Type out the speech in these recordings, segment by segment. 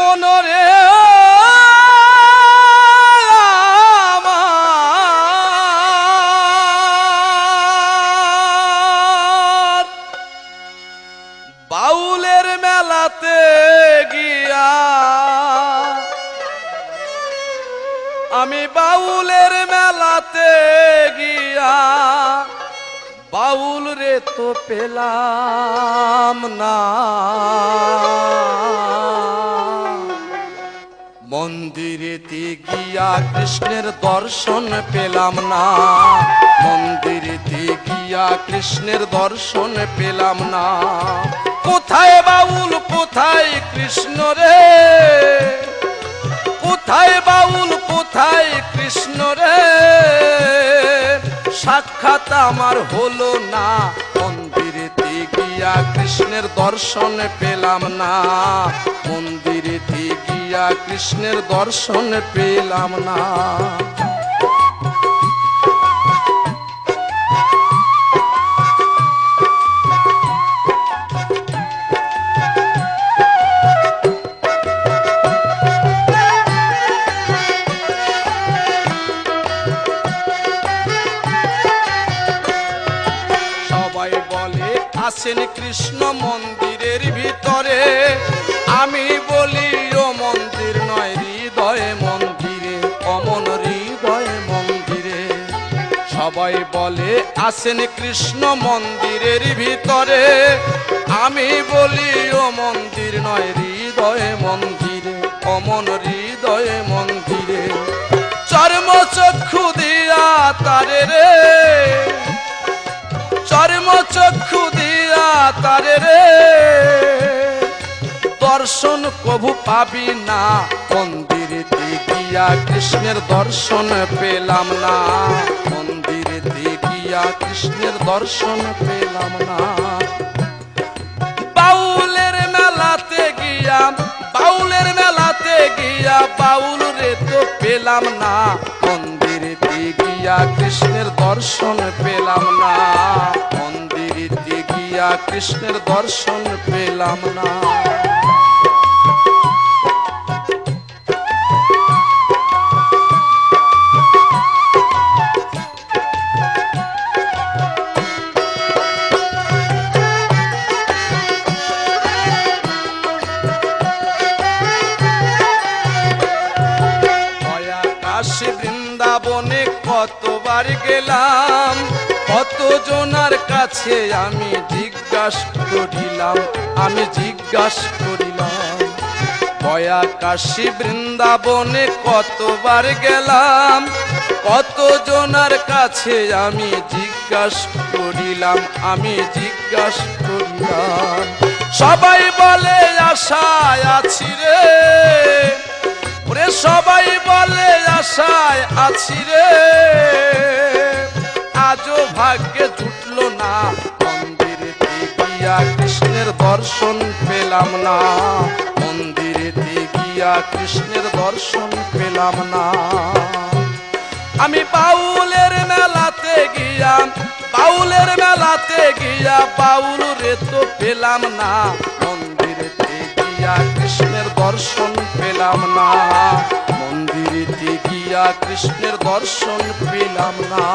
মনরে আমার বাউলের মেলাতে গিয়া আমি বাউলের মেলাতে গিয়া বাউল রে তো পেলাম না মন্দিরেতে গিয়া কৃষ্ণের দর্শন পেলাম না মন্দিরেতে গিয়া কৃষ্ণের দর্শন পেলাম না কোথায় বাউল কোথায় কৃষ্ণ রে কোথায় বাউল কোথায় কৃষ্ণ রে সাক্ষাৎ আমার হলো না মন্দিরেতে গিয়া কৃষ্ণের দর্শন পেলাম না মন্দিরেতে গিয়া কৃষ্ণের দর্শন পেলাম না আছেন কৃষ্ণ মন্দিরের ভিতরে আমি বলি ও মন্দির নয় হৃদয়ে মন্দিরে অমন হৃদয়ে মন্দিরে সবাই বলে আছেন কৃষ্ণ মন্দিরের ভিতরে আমি বলি ও মন্দির নয় হৃদয়ে মন্দিরে অমন হৃদয়ে মন্দিরে চর্ম চক্ষু দিয়া তারে রে চর্ম চক্ষু দিয়া তারে রে দর্শন কভু পাবি না মন্দিরেতে গিয়া কৃষ্ণের দর্শন পেলাম না মন্দিরেতে গিয়া কৃষ্ণের দর্শন পেলাম না বাউলের মেলাতে গিয়া বাউলের মেলাতে গিয়া বাউল রে তো পেলাম না মন্দিরেতে গিয়া কৃষ্ণের দর্শন পেলাম না মন্দিরেতে গিয়া কৃষ্ণের দর্শন পেলাম না বৃন্দাবনে কতবার গেলাম কত জনার কাছে আমি জিজ্ঞাসা করিলাম দয়া কাশী বৃন্দাবনে কতবার গেলাম কত জনার কাছে আমি জিজ্ঞাসা করিলাম সবাই বলে আশায় আছি রে ওরে সবাই বলে আশায় আছি রে আজও ভাগ্যে জুটলো না মন্দিরেতে গিয়া কৃষ্ণের দর্শন পেলাম না মন্দিরেতে গিয়া কৃষ্ণের দর্শন পেলাম না আমি বাউলের মেলাতে গিয়া বাউল রে তো পেলাম না মন্দিরেতে গিয়া কৃষ্ণের দর্শন পেলাম না মন্দিরেতে গিয়া কৃষ্ণের দর্শন পেলাম না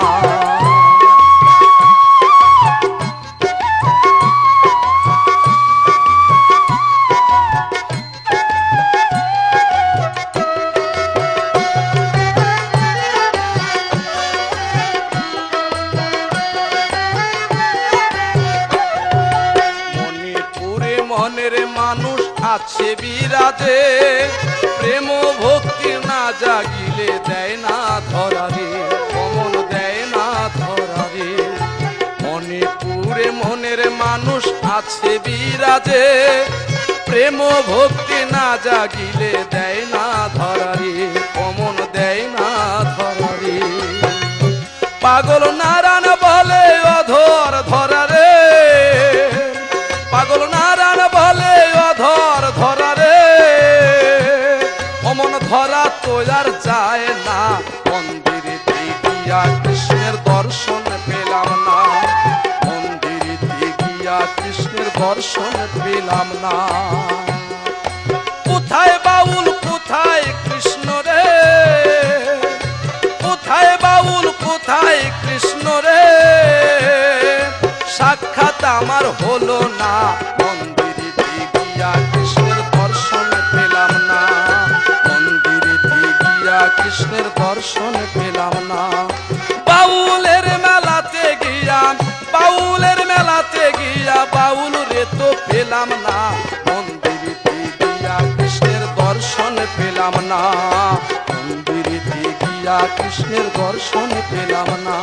মণিপুরে মনের মানুষ আছে বিরাজে প্রেম ভক্তি না জাগিলে দেয় না ধরা রে কমল দেয় না ধরা রে মণিপুরে মনের মানুষ আছে বিরাজে প্রেম ভক্তি না জাগিলে দেয় না ধরা রে কমল দেয় না ধরা রে পাগল নারায়ণ বলে অধর ধরা রে পাগল নারায়ণ বলে অধর ধরা রে অমন ধরা তো আর যায় না মন্দিরেতে গিয়া কৃষ্ণের দর্শন পেলাম না মন্দিরেতে গিয়া কৃষ্ণের দর্শন পেলাম না কোথায় বাউ জন্য রে সাক্ষাৎ আমার হলো না, মন্দিরেতে গিয়া কৃষ্ণের দর্শন পেলাম না, মন্দিরেতে গিয়া কৃষ্ণের দর্শন পেলাম না। বাউলের মেলাতে গিয়া, বাউলের মেলাতে গিয়া বাউল রে তো পেলাম না, মন্দিরেতে গিয়া কৃষ্ণের দর্শন পেলাম না, মন্দিরেতে গিয়া কৃষ্ণের দর্শন পেলাম না।